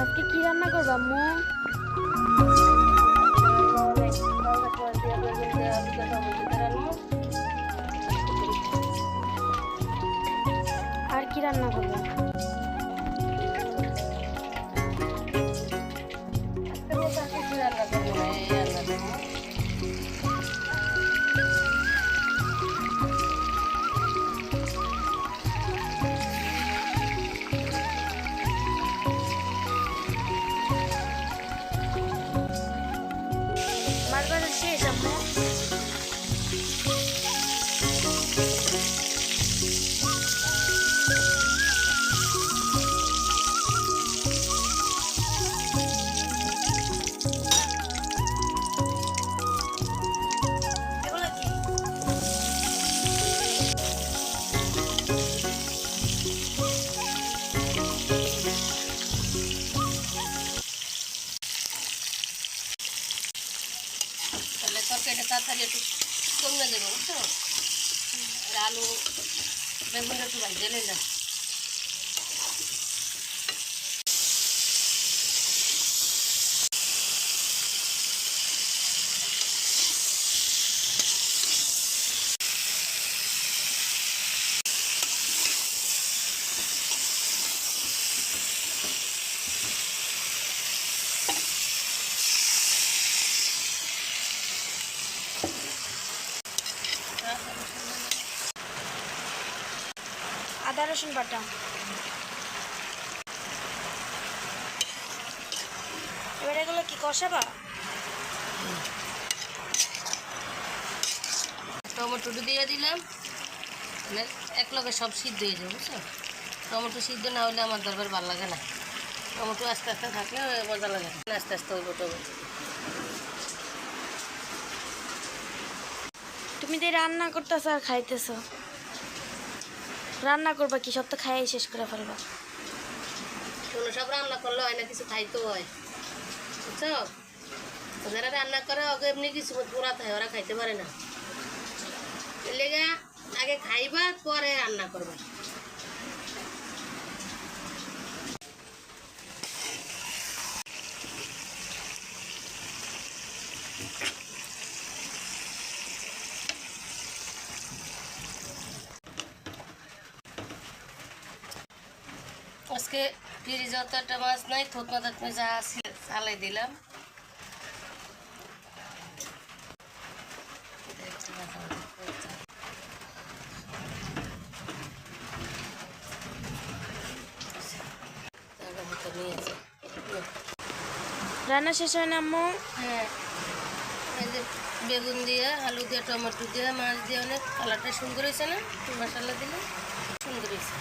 আজকে কি রান্না করবা আম্মু? আর কি রান্না করবা? মাছ ভাজা শেষ আম্মু? এগুলো কি? তাহলে তরকারিটা তাড়াতাড়ি একটু কমে দেবো বুঝছো, আর আলু বেগুনটা একটু ভাজে নিলাম। আদা রসুন বাটা। এবার এগুলো কি কষাবা? টমেটো দিয়ে দিলাম, মানে এক লগে সব সিদ্ধ হয়ে যাবে বুঝছো। টমেটো সিদ্ধ না হলে আমার দরবার ভালো লাগে না। টমেটো আস্তে আস্তে থাকলে মজা লাগে, আস্তে আস্তে হইব টমেটো। তুমি তো রান্না করতেছো আর খাইতেছো। রান্না করবা কি? সব তো খাইয়ে শেষ করে ফেলবা। কোনো সব রান্না করলে হয় না, কিছু খাইতেও হয় বুঝছো। যারা রান্না করে ওকে এমনি কিছু পোড়া থাকে, ওরা খাইতে পারে না। এর লেগে আগে খাইবা পরে রান্না করবা। আজকে ফ্রিজে যত একটা মাছ নাই, থোত মাথাত যা আছে চালাই দিলাম। রান্না শেষ হয় না আম্মু? হ্যাঁ, এই যে বেগুন দিয়ে, আলু দিয়ে, টমেটো দিয়ে, মাছ দিয়ে অনেক কালারটা সুন্দর হয়েছে না? মশলা দিলে সুন্দর হয়েছে।